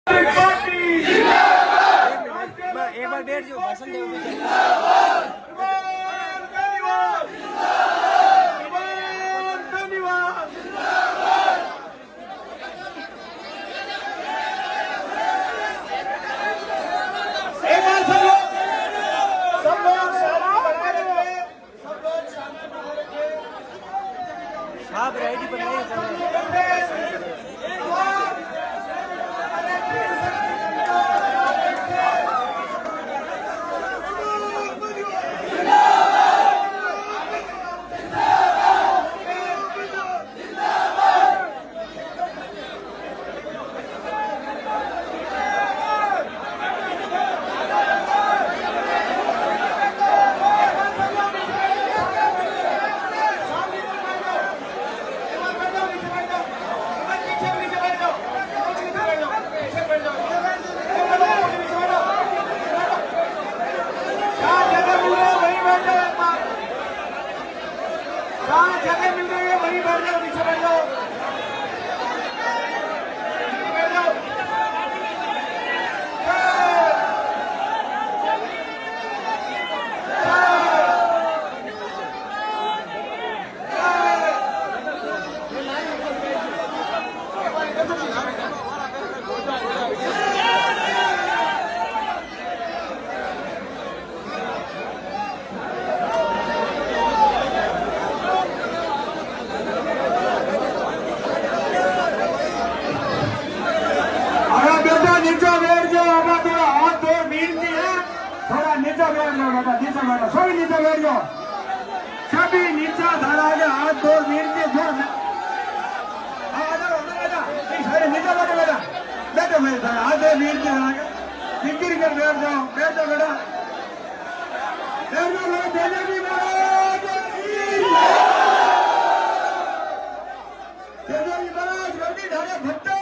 एक बार बैठ जाओ, भाषण दो। आप रेडी बनाइए। जगह मिल रही है वहीं बैठ जाओ, नीचे बैठ जाओ। सभी नीचे बैठ जाओ, सभी नीचे धरा के हाथ दो मिनट के जोर में सारे नीचे बैठो बेटा, बैठो मेरे हाथ दो मिनट के धरा के फिक्र कर बैठ जाओ, बैठ जाओ बेटा, बैठ जाओ लोग देने की महाराज गलती ढाले भट्टे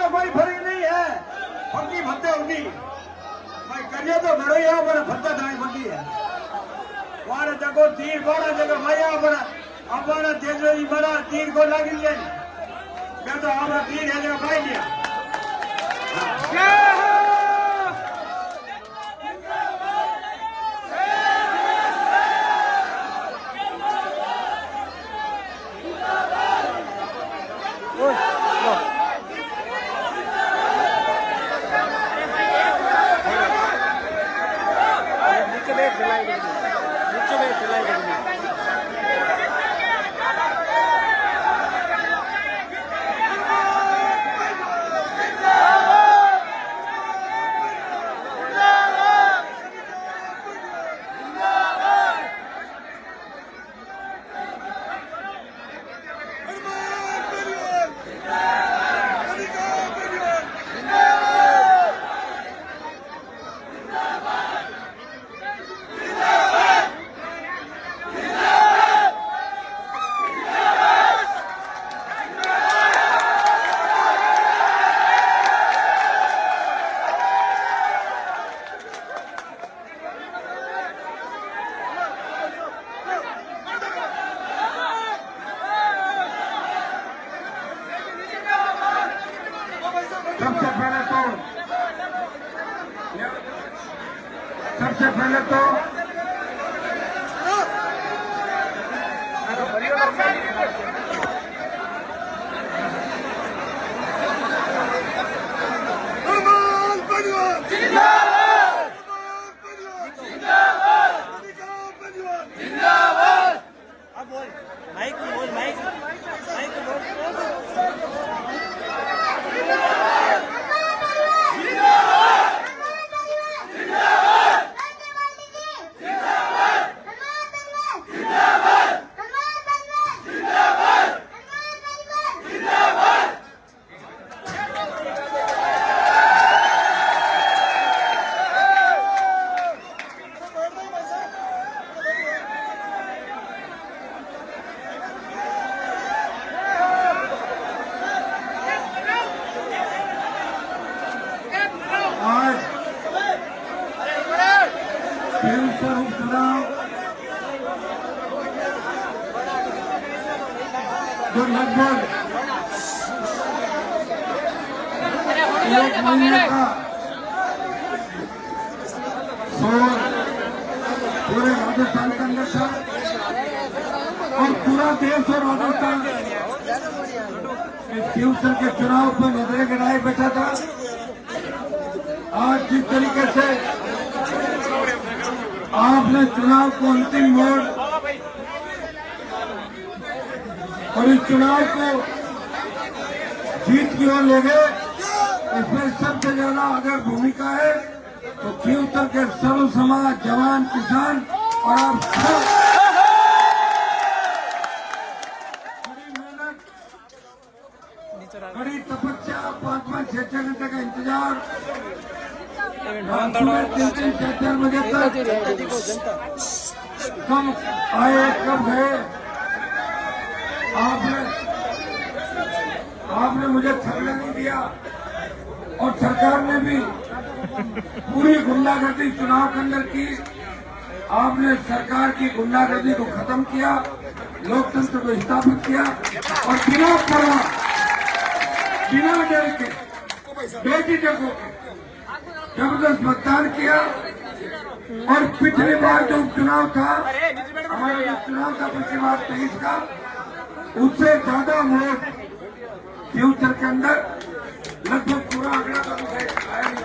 कोई फर्क नहीं है, फर्की भत्ते होगी भाई करिए तो बड़ो यहाँ पर भत्ता दाई फर्की है वारा जगो तीर वारा जगह भाई अपना तेजरी बड़ा तीर को लगी जाए मैं तो हमारा तीर है जगह भाई लिया सबसे पहले तो दूसरा उपचुनाव जो लगभग 1 महीने का शोर पूरे राजस्थान के अंदर था और पूरा देश और राजस्थान शिवसर के चुनाव पर नजरें गिराए बैठा था। आज जिस तरीके से आपने चुनाव को अंतिम मोड़ और इस चुनाव को जीत की ओर ले गए, इसमें सबसे ज्यादा अगर भूमिका है तो शिवसर के सर्व समाज, जवान, किसान और आप सब बड़ी मेहनत, बड़ी तपस्या, 5-5, 6-6 घंटे का इंतजार, 3-3, 4-4 बजे तक कब आए कब गए, आपने मुझे थकने नहीं दिया और सरकार ने भी पूरी गुंडागर्दी चुनाव के अंदर की। आपने सरकार की गुंडागर्दी को खत्म किया, लोकतंत्र को स्थापित किया और बिना परवाह, बिना डर के, बेझिझक होकर जबरदस्त मतदान किया। और पिछली बार जो उपचुनाव था, हमारा जो चुनाव था पिछली बार 23 का, उससे ज्यादा वोट शिवसर के अंदर लगभग पूरा आंकड़ा तो मुझे आया नहीं।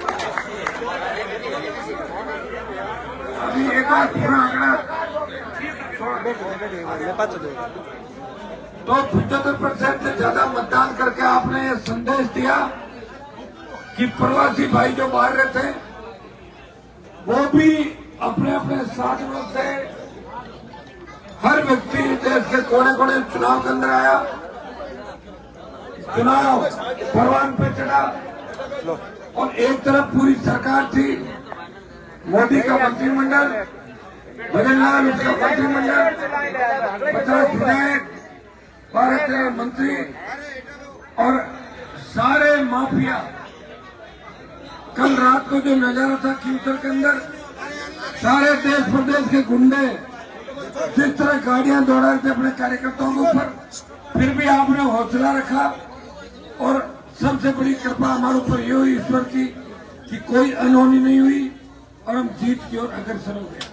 अभी एक बार पूरा आंकड़ा तो 75% से ज्यादा मतदान करके आपने ये संदेश दिया कि प्रवासी भाई जो बाहर रहते हैं वो भी अपने अपने साधनों से, हर व्यक्ति देश के कोने कोने चुनाव के अंदर आया, चुनाव परवान पे चढ़ा और एक तरफ पूरी सरकार थी, मोदी का मंत्रिमंडल, भजनलाल उसका मंत्रिमंडल, 50 विधायक, 12 मंत्री और सारे माफिया। कल रात को जो नजारा था शिवसर के अंदर, सारे देश प्रदेश के गुंडे जिस तरह गाड़ियां दौड़ा रहे थे अपने कार्यकर्ताओं के ऊपर, फिर भी आपने हौसला रखा और सबसे बड़ी कृपा हमारे ऊपर ये हुई ईश्वर की कि कोई अनहोनी नहीं हुई और हम जीत की ओर अग्रसर हो गए।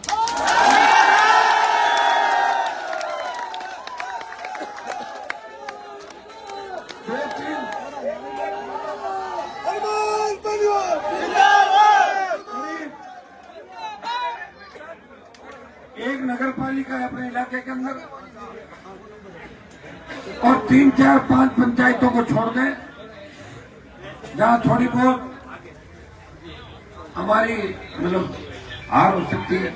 एक नगर पालिका है अपने इलाके के अंदर और 3, 4, 5 पंचायतों को छोड़ दें जहां थोड़ी बहुत हमारी मतलब हार हो सकती है।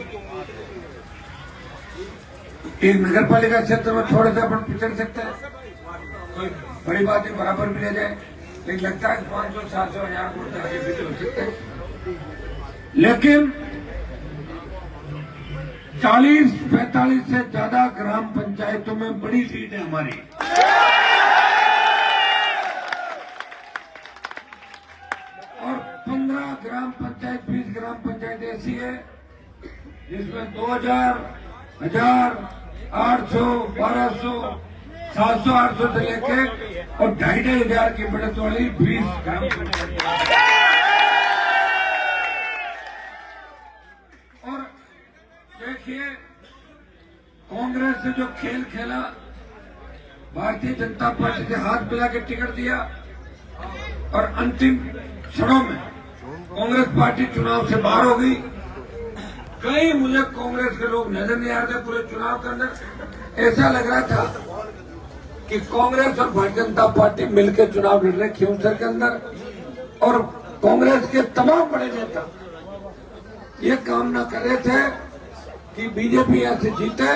एक नगर पालिका क्षेत्र में थोड़े से अपन पिछड़ सकते हैं, कोई बड़ी बात है, बराबर भी ले जाए, लेकिन लगता है 500, 700, 1000 वोट आगे भी हो सकते हैं। लेकिन 40-45 से ज्यादा ग्राम पंचायतों में बड़ी लीड है हमारी। और 15 ग्राम पंचायत, 20 ग्राम पंचायत ऐसी है जिसमें 2000, 1000, 800, 1200, 700, 800 से लेके और 2,500 की बढ़त वाली 20 ग्राम पंचायत। और देखिए कांग्रेस ने जो खेल खेला, भारतीय जनता पार्टी से हाथ मिला के टिकट दिया और अंतिम क्षणों में कांग्रेस पार्टी चुनाव से बाहर हो गई। कहीं मुझे कांग्रेस के लोग नजर नहीं आ रहे थे पूरे चुनाव के अंदर। ऐसा लग रहा था कि कांग्रेस और भारतीय जनता पार्टी मिलकर चुनाव लड़ रहे शिवसर के अंदर और कांग्रेस के तमाम बड़े नेता ये कामना कर रहे थे कि बीजेपी यहां से जीते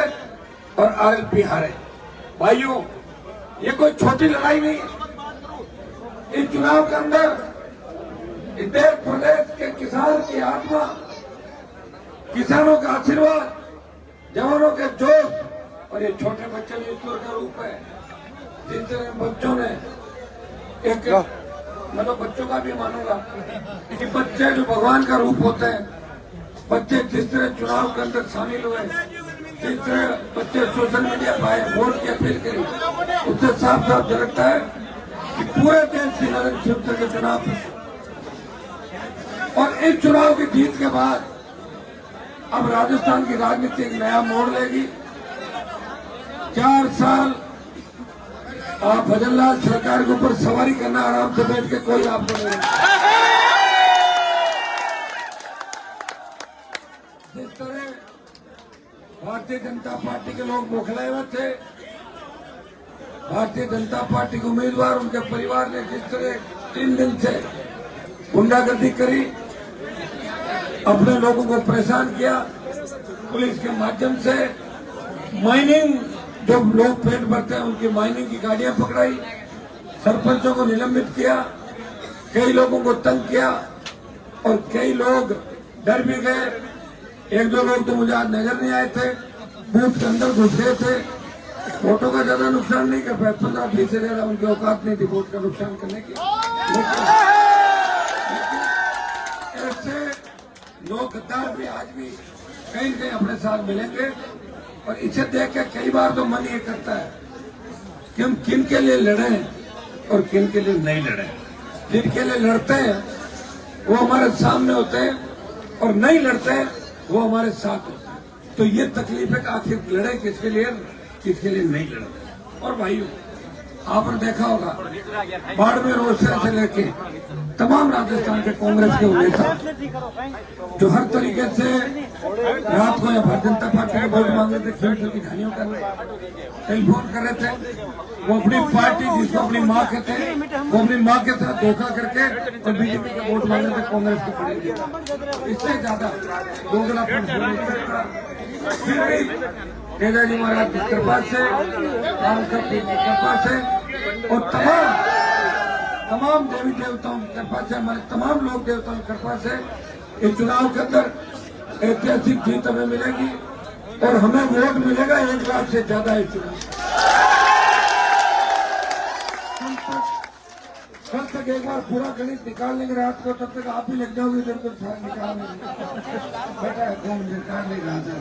और आरएलपी हारे। भाइयों, ये कोई छोटी लड़ाई नहीं है। इस चुनाव के अंदर इस देश प्रदेश के किसान की आत्मा, किसानों का आशीर्वाद, जवानों के जोश और ये छोटे बच्चे भी ईश्वर का रूप है। जिन तरह बच्चों ने एक मतलब बच्चों का भी मानूंगा कि बच्चे जो भगवान का रूप होते हैं, बच्चे जिस तरह चुनाव के अंदर शामिल हुए, जिस तरह बच्चे सोशल मीडिया पर आए, वोट की अपील करी, उससे साफ साफ झलकता है कि पूरे देश की नजर शिवसेना के चुनाव पर। और इस चुनाव की जीत के बाद अब राजस्थान की राजनीति एक नया मोड़ लेगी। 4 साल आप भजनलाल सरकार के ऊपर सवारी करना आराम से बैठ के कोई आपको नहीं। जिस तरह भारतीय जनता पार्टी के लोग बौखलाए हुए थे, भारतीय जनता पार्टी के उम्मीदवार, उनके परिवार ने जिस तरह 3 दिन से गुंडागर्दी करी, अपने लोगों को परेशान किया, पुलिस के माध्यम से माइनिंग, जो लोग पेट भरते हैं उनकी माइनिंग की गाड़ियां पकड़ाई, सरपंचों को निलंबित किया, कई लोगों को तंग किया और कई लोग डर भी गए। 1-2 लोग तो मुझे आज नजर नहीं आए थे, बूथ के अंदर घुस गए थे। वोटों का ज्यादा नुकसान नहीं कर पाए, 15-20 से ज्यादा उनकी औकात नहीं थी वोट का नुकसान करने की। ऐसे लोग गद्दार भी आज भी कहीं न कहीं अपने साथ मिलेंगे। और इसे देख के कई बार तो मन ये करता है कि हम किन के लिए लड़ें और किन के लिए नहीं लड़ें। जिन के लिए लड़ते हैं वो हमारे सामने होते हैं और नहीं लड़ते हैं वो हमारे साथ होते हैं। तो ये तकलीफ है कि आखिर लड़े किसके लिए, किसके लिए नहीं लड़ते। और भाइयों, आपने देखा होगा बाड़मेर रोड से लेके तमाम राजस्थान के कांग्रेस के नेता जो हर तरीके से रात को या भारतीय जनता पार्टी के वोट मांग रहे थे, खेल की कहानियों कर रहे, टेलीफोन कर रहे थे, वो अपनी पार्टी जिसको अपनी माँ कहते हैं, वो अपनी माँ के साथ धोखा करके और बीजेपी के वोट मांग रहे थे कांग्रेस के पड़ेगी। इससे ज्यादा दोगलापन हो नहीं सकता। फिर भी नेताजी महाराज की कृपा से, राम की कृपा से और तमाम देवी देवताओं की कृपा से, हमारे तमाम लोक देवताओं की कृपा से इस चुनाव के अंदर ऐतिहासिक जीत हमें मिलेगी और हमें वोट मिलेगा 1 लाख से ज्यादा इस चुनाव। कल तक एक बार पूरा गणित निकाल लेंगे रात को, तब तक आप भी लग जाओगे इधर को निकाल बेटा कौन निकाल नहीं रहा था।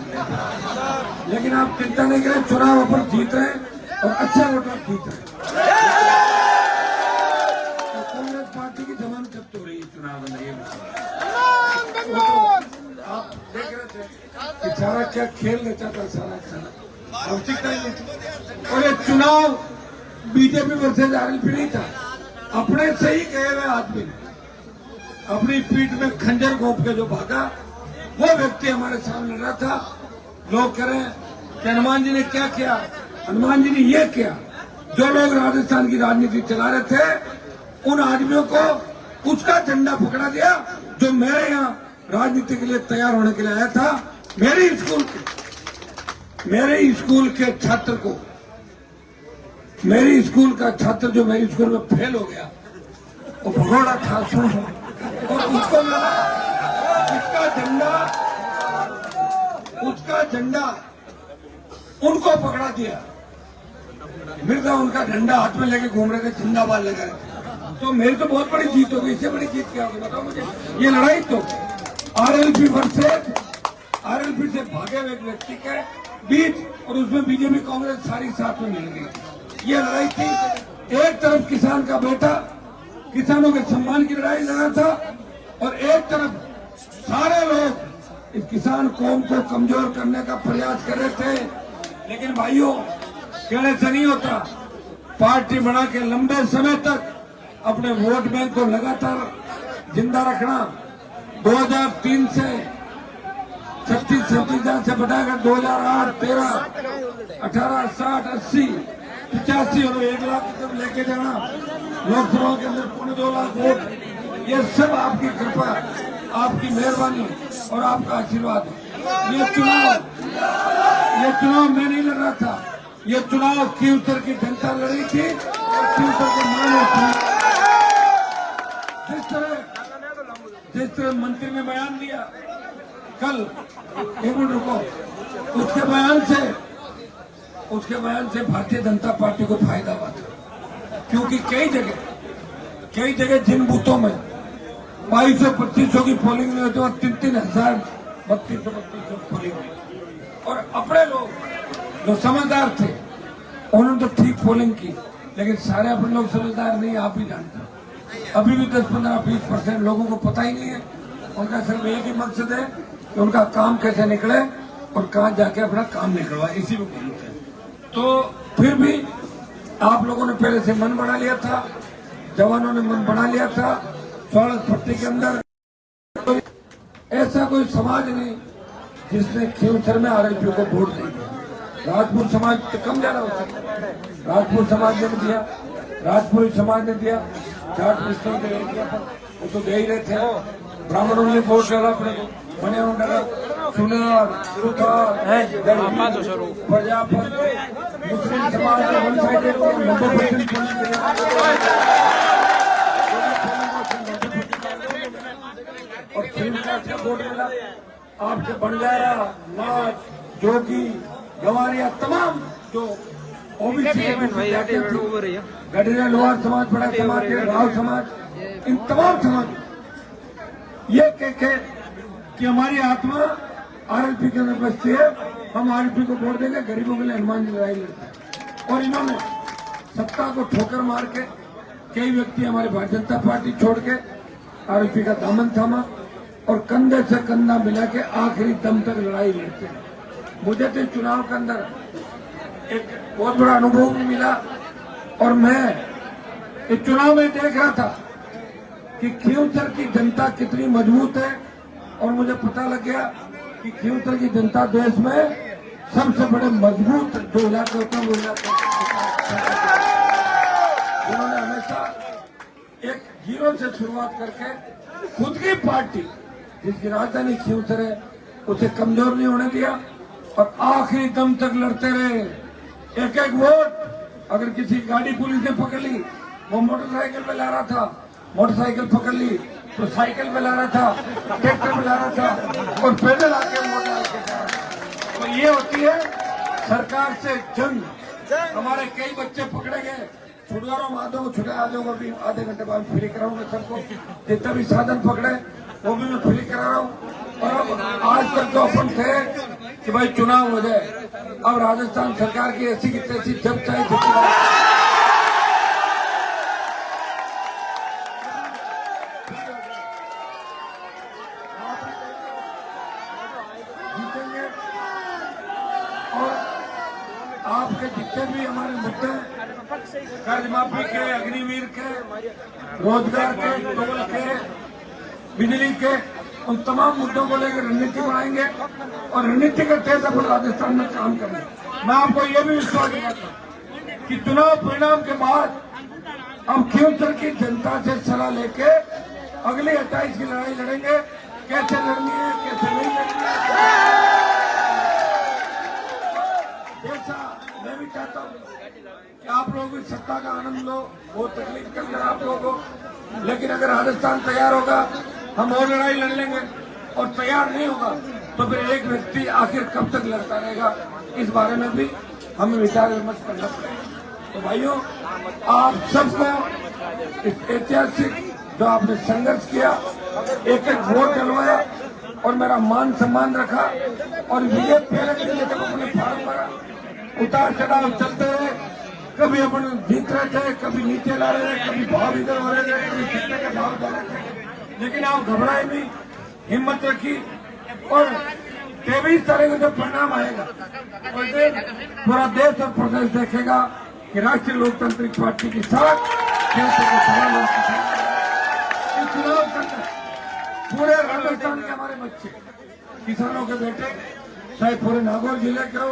लेकिन आप चिंता नहीं करें, चुनाव अपन जीत रहे हैं और अच्छे वोटर जीत रहे हैं। कांग्रेस पार्टी की जमान जब्त हो रही है चुनाव में। आप देख रहे थे कि सारा क्या खेल रचा था, सारा आवश्यकता ही नहीं। और ये चुनाव बीजेपी वर्सेज आरएलपी नहीं था, अपने से ही कहे हुए आदमी ने अपनी पीठ में खंजर घोंप के जो भागा वो व्यक्ति हमारे सामने रहा था। लोग कह रहे हैं कि हनुमान जी ने क्या किया, हनुमान जी ने ये किया। जो लोग राजस्थान की राजनीति चला रहे थे उन आदमियों को उसका झंडा पकड़ा दिया जो मेरे यहाँ राजनीति के लिए तैयार होने के लिए आया था। मेरे स्कूल के छात्र को, मेरी स्कूल का छात्र जो मेरी स्कूल में फेल हो गया, वो भगोड़ा था सुन, और उसका झंडा उनको पकड़ा दिया। मिर्जा उनका झंडा हाथ में लेके घूम रहे थे, जिंदाबाद लगा रहे थे। तो मेरी तो बहुत बड़ी जीत हो गई। इससे बड़ी जीत क्या होगी बताओ मुझे। ये लड़ाई तो आरएलपी आरएलपी से भागे हुए व्यक्ति के बीच, और उसमें बीजेपी कांग्रेस सारी साथ में मिल गई। ये लड़ाई थी, एक तरफ किसान का बेटा किसानों के सम्मान की लड़ाई लड़ा था और एक तरफ सारे लोग इस किसान कौम को कमजोर करने का प्रयास कर रहे थे। लेकिन भाइयों, कहने से नहीं होता। पार्टी बना के लंबे समय तक अपने वोट बैंक को लगातार जिंदा रखना, 2003 से 36-37 से बढ़ाकर 2008, 13, 18, 60, 80, 85 और 1 लाख तक लेके जाना, लोकसभा के अंदर 2.25 लाख वोट, ये सब आपकी कृपा, आपकी मेहरबानी और आपका आशीर्वाद। ये चुनाव मैं नहीं लड़ रहा था, ये चुनाव खींवसर की जनता लड़ी थी और खींवसर के मानव। जिस तरह मंत्री ने बयान दिया कल, एक मिनट रुको, उसके बयान से भारतीय जनता पार्टी को फायदा हुआ था। क्योंकि कई जगह जिन बूथों में 2200-2500 की पोलिंग नहीं होती और 3-3 हजार 32 खोली हुई। और अपने लोग जो समझदार थे उन्होंने तो ठीक पोलिंग की, लेकिन सारे अपने लोग समझदार नहीं, आप ही जानते हो। अभी भी 10-15-20% लोगों को पता ही नहीं है। उनका सिर्फ एक ही मकसद है कि उनका काम कैसे निकले और कहाँ जाके अपना काम निकलवाए, इसी में घूमते हैं। तो फिर भी आप लोगों ने पहले से मन बना लिया था, जवानों ने मन बना लिया था। 16 पट्टी के अंदर ऐसा कोई समाज नहीं जिसने खींवसर में आरएलपी को वोट नहीं दिया। राजपूत समाज तो कम ज्यादा हो सकता, राजपूत समाज ने दिया, राजपूत समाज ने दिया, जाट मुस्लिम ने नहीं दिया, वो तो दे ही रहे थे। ब्राह्मणों ने वोट डाला अपने को, बने डाला, सुनार, प्रजापत, मुस्लिम समाज ने 1 साइडेड 90% और फिल्म का अच्छा वोट मिला। आपके बंजारा, नाच, जोगी, गवारिया, तमाम जो ओबीसी गढ़िया, लोहार समाज, बड़ा समाज, राव समाज, इन तमाम समाज ये कह के कि हमारी आत्मा आरएलपी के अंदर बसती है, हम आरएलपी को वोट देंगे, गरीबों के लिए हनुमान जी लड़ाई लड़ते हैं। और इन्होंने सत्ता को ठोकर मार के कई व्यक्ति हमारी भारतीय जनता पार्टी छोड़ के आरएलपी का दामन थामा और कंधे से कंधा मिला के आखिरी दम तक लड़ाई लड़ते हैं। मुझे तो चुनाव के अंदर एक बहुत बड़ा अनुभव भी मिला और मैं इस चुनाव में देख रहा था कि खींवसर की जनता कितनी मजबूत है। और मुझे पता लग गया कि खींवसर की जनता देश में सबसे बड़े मजबूत जो इलाके होते हैं वो इलाके, उन्होंने हमेशा एक जीरो से शुरुआत करके खुद की पार्टी जिसकी राजधानी खींवसर है उसे कमजोर नहीं होने दिया और आखिरी दम तक लड़ते रहे। एक एक वोट अगर किसी गाड़ी पुलिस ने पकड़ ली, वो मोटरसाइकिल पे ला रहा था, मोटरसाइकिल पकड़ ली तो साइकिल पे ला रहा था, ट्रैक्टर पे ला रहा था और पैदल आके वोट डाल के जा रहा था। तो ये होती है सरकार से जंग। हमारे कई बच्चे पकड़े गए, छुटकारो माधो को छुटा आ जाऊंगा, अभी आधे घंटे बाद फ्री कराऊंगा सबको। जितना भी साधन पकड़े वो भी मैं फ्री करा रहा हूँ। और अब आज तक तो अपन थे कि भाई चुनाव हो जाए, अब राजस्थान सरकार की ऐसी की तैसी जब चाहे जीतेंगे। और आपके जितने भी हमारे मुद्दे कर्ज माफी के, अग्निवीर के, रोजगार के, टोल के, बिजली के, उन तमाम मुद्दों को लेकर रणनीति बनाएंगे और रणनीति के तहत अपन राजस्थान में काम करेंगे। मैं आपको यह भी विश्वास दिलाता हूं कि चुनाव परिणाम के बाद हम खींवसर की जनता से सलाह लेके अगली 28 की लड़ाई लड़ेंगे। कैसे लड़नी है, कैसे नहीं लड़नी है, जैसा मैं भी चाहता हूं कि आप लोग इस सत्ता का आनंद लो, बहुत तकलीफ के अंदर आप लोगों को, लेकिन अगर राजस्थान तैयार होगा हम और लड़ाई लड़ लेंगे और तैयार नहीं होगा तो फिर एक व्यक्ति आखिर कब तक लड़ता रहेगा, इस बारे में भी हमें विचार विमर्श करना पड़ेगा। तो भाइयों, आप सबको इस ऐतिहासिक जो आपने संघर्ष किया, एक एक वोट डलवाया और मेरा मान सम्मान रखा और विजय पहले दिन जब अपने फार्म भरा, उतार चढ़ाव चलते रहे, कभी अपन जीत रहे थे, कभी नीचे ला रहे थे, कभी भाव इधर हो रहे थे, कभी कितने के भाव जा रहे थे, लेकिन आप घबराए नहीं, हिम्मत रखी और 23 तारीख को जब परिणाम आएगा पूरा देश और प्रदेश देखेगा कि राष्ट्रीय लोकतांत्रिक पार्टी के साथ चुनाव करना। पूरे राजस्थान के हमारे बच्चे, किसानों के बेटे, चाहे पूरे नागौर जिले के हो,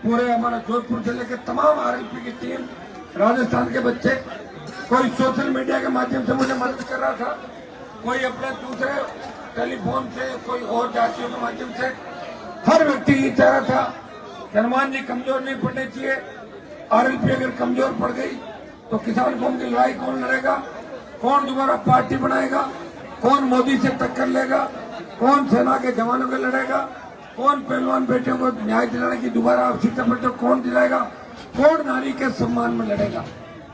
पूरे हमारा जोधपुर जिले के तमाम आरएलपी की टीम, राजस्थान के बच्चे, कोई सोशल मीडिया के माध्यम से मुझे मदद कर रहा था, कोई अपने दूसरे टेलीफोन से, कोई और जातियों के माध्यम से, हर व्यक्ति ये चाह रहा था कि हनुमान जी कमजोर नहीं पड़ने चाहिए। आरएलपी अगर कमजोर पड़ गई तो किसान कौम की लड़ाई कौन लड़ेगा, कौन दोबारा पार्टी बनाएगा, कौन मोदी से टक्कर लेगा, कौन सेना के जवानों के लड़ेगा, कौन पहलवान बेटियों को न्याय दिलाने की दोबारा आवश्यकता पड़े तो कौन दिलाएगा, कौन नारी के सम्मान में लड़ेगा।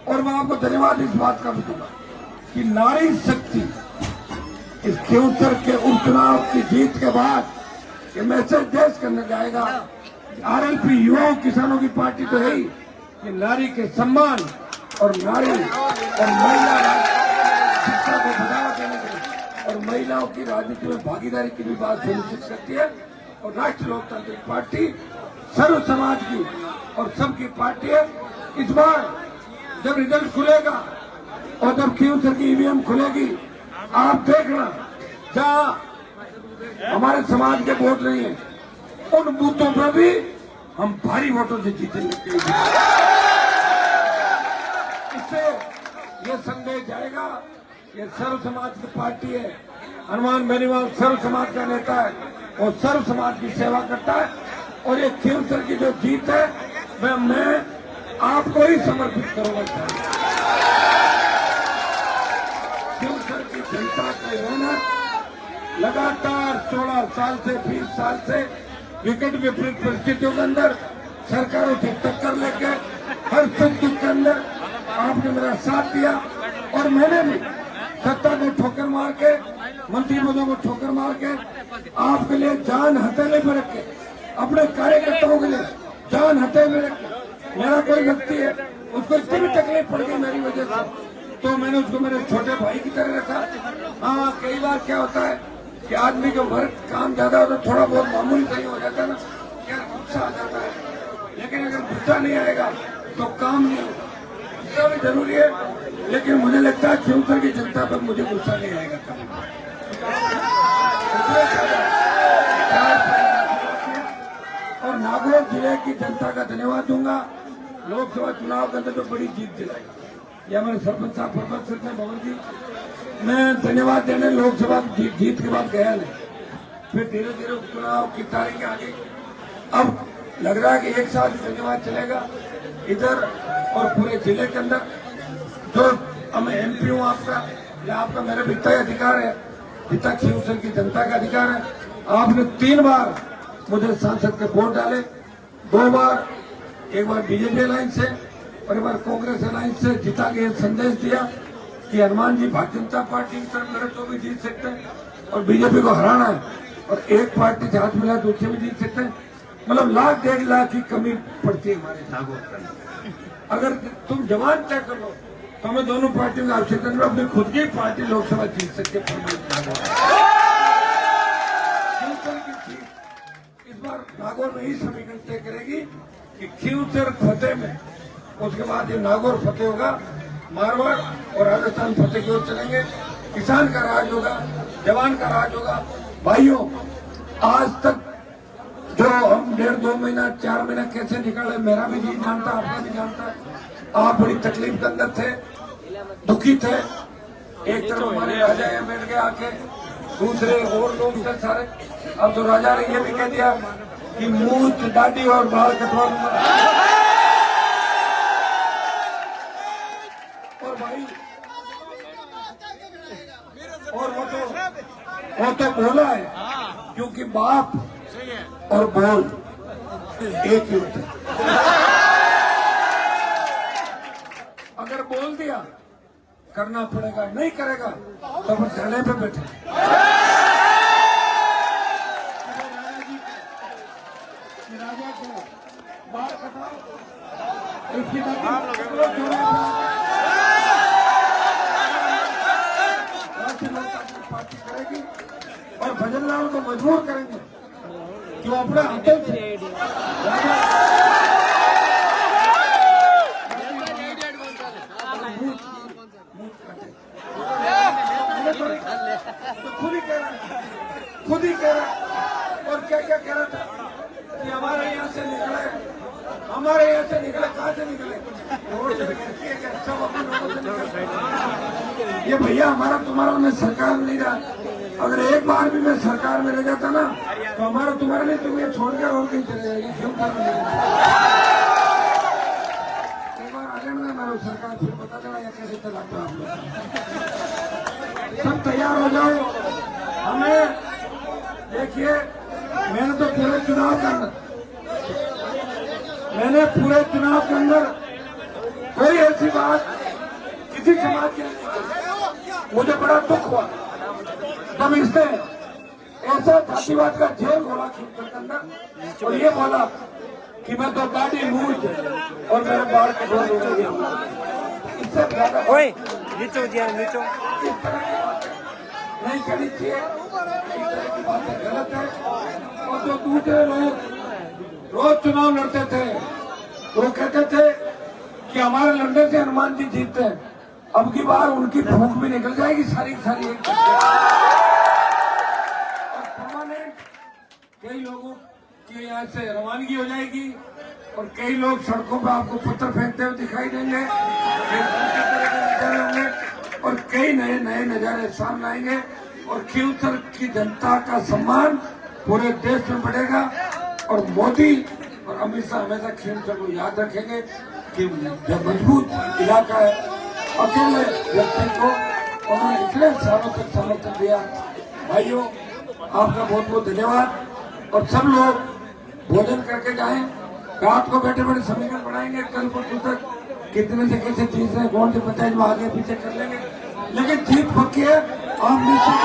और मैं आपको धन्यवाद इस बात का भी दूंगा कि नारी शक्ति इस खींवसर के उपचुनाव की जीत के बाद ये मैसेज देश के अंदर जाएगा। आरएलपी युवाओं किसानों की पार्टी तो है ही, कि नारी के सम्मान और नारी और महिला शिक्षा को बढ़ावा देने के लिए और महिलाओं की राजनीति में भागीदारी की भी बात सुनिश्चित करती है। और राष्ट्रीय लोकतांत्रिक पार्टी सर्व समाज की और सबकी पार्टी है। इस बार जब रिजल्ट खुलेगा और जब क्यूसर की ईवीएम खुलेगी, आप देखना जहां हमारे समाज के वोट नहीं है, उन बूथों पर भी हम भारी वोटों से जीतेंगे। इससे ये संदेश जाएगा, ये सर्व समाज की पार्टी है। हनुमान बेनीवाल सर्व समाज का नेता है और सर्व समाज की सेवा करता है। और ये क्यूसर की जो जीत है वह मैं आपको ही समर्पित करूंगा। क्यूसर की जनता की मेहनत लगातार 16 साल से 20 साल से विकट विपरीत परिस्थितियों के अंदर सरकारों से टक्कर लेके हर सुख दुख के अंदर आपने मेरा साथ दिया। और मैंने भी सत्ता को ठोकर मार के, मंत्री पदों को ठोकर मार के आपके लिए जान हथेली में रख के, अपने कार्यकर्ताओं के लिए जान हथेली में रख के, मेरा कोई व्यक्ति है उसको इतनी भी तकलीफ पड़ गई मेरी वजह से, तो मैंने उसको मेरे छोटे भाई की तरह रखा। हाँ, कई बार क्या होता है कि आदमी का वर्क काम ज्यादा होता है, थोड़ा बहुत मामूली कहीं हो जाता है ना, क्या गुस्सा आ जाता है। लेकिन अगर गुस्सा नहीं आएगा तो काम नहीं होगा। गुस्सा भी जरूरी है, लेकिन मुझे लगता है क्यूसर की जनता पर मुझे गुस्सा नहीं आएगा कभी। और नागौर जिले की जनता का धन्यवाद दूंगा। लोकसभा चुनाव के अंदर जो बड़ी जीत दिलाई, या मेरे सरपंच साहब प्रपंच सिंह भवन जी, मैं धन्यवाद देने लोकसभा जीत के बाद गया नहीं। फिर धीरे धीरे उपचुनाव की तारीखें आ गई। अब लग रहा है कि एक साल धन्यवाद चलेगा इधर और पूरे जिले के अंदर। जो मैं एमपी हूँ आपका, या आपका मेरे पिता का अधिकार है, पिता क्यूसर की जनता का अधिकार है। आपने 3 बार मुझे सांसद के वोट डाले, 2 बार, एक बार बीजेपी अलायंस से और एक बार कांग्रेस अलायंस से जिता के संदेश दिया कि हनुमान जी भारतीय जनता पार्टी की तरफ लड़े तो भी जीत सकते हैं और बीजेपी को हराना है, और एक पार्टी से हाथ मिला तो उससे भी जीत सकते हैं। मतलब 1.5 लाख की कमी पड़ती है हमारे नागौर। अगर तुम जवान तय कर लो तो हमें दोनों पार्टियों की आवश्यकता नहीं, अपनी खुद की पार्टी लोकसभा जीत सकते हैं। इस बार नागौर में ही समीकरण तय करेगी कि क्यूसर फतेह में, उसके बाद ये नागौर फतेह होगा, मारवाड़ और राजस्थान फतेह की ओर चलेंगे। किसान का राज होगा, जवान का राज होगा। भाइयों, आज तक जो हम 1.5-2 महीना 4 महीना कैसे निकाले, मेरा भी जी जानता, आपका भी जानता है। आप बड़ी तकलीफ के अंदर थे, दुखी थे। एक तरफ हमारे राजा यहाँ बैठ गए आके, दूसरे और लोग थे सारे। अब तो राजा ने ये भी कह दिया कि मूंछ दाढ़ी और बाल कटवा दूंगा। और भाई, और वो तो बोला है, क्योंकि बाप और बोल एक ही होता है। अगर बोल दिया करना पड़ेगा, नहीं करेगा तो फिर धरने पे बैठे। राजा को बाल कटाओ, इसकी पार्टी करेगी और भजन लाल को मजबूर करेंगे जो अपने हाथों से खुद ही कह रहा है। और क्या क्या कह रहा था कि हमारे यहाँ से निकले, कहाँ से निकले, सब अपने लोगों से निकले। ये भैया हमारा तुम्हारा मैं सरकार में नहीं रहा। अगर एक बार भी मैं सरकार में रह जाता ना तो हमारा तुम्हारे लिए तुम्हें छोड़कर और कहीं चले जाएगी। क्यों कर एक बार आ जाना हमारा सरकार, फिर पता चला या कैसे चलाता आप लोग। सब तैयार हो जाओ। हमें देखिए, मैंने तो पूरे चुनाव के अंदर कोई ऐसी बात किसी समाज की, मुझे बड़ा दुख हुआ। समझते हैं ऐसा जातिवाद का जेल बोला खींचकर के अंदर, और ये बोला कि मैं तो दाढ़ी मूंछ और मेरे बाल कटवा दूंगा। इससे ज्यादा ओए नीचो दिया नीचो। इस तरह की बातें नहीं करनी चाहिए, इस तरह की बातें गलत है। और जो दूसरे लोग रोज चुनाव लड़ते थे वो कहते थे कि हमारे लड़ने से हनुमान जी जीतते हैं, अब की बार उनकी भूख भी निकल जाएगी सारी की सारी। एक परमानेंट कई लोगों की यहाँ से रवानगी हो जाएगी और कई लोग सड़कों पर आपको पत्थर फेंकते हुए दिखाई देंगे, होंगे और कई नए नए नजारे सामने आएंगे और खींवसर की जनता का सम्मान पूरे देश में बढ़ेगा। और मोदी और अमित शाह हमेशा खींवसर को याद रखेंगे कि जब मजबूत इलाका है, अकेले व्यक्ति को उन्होंने इतने सालों तक समर्थन दिया। भाइयों, आपका बहुत बहुत धन्यवाद। और सब लोग भोजन करके जाएं, रात को बैठे बैठे समीकरण बढ़ाएंगे, कल परसों तक कितने से कैसे जीत रहे, कौन से पंचायत में आगे पीछे कर लेंगे, लेकिन जीत पक्की है। आप निश्चित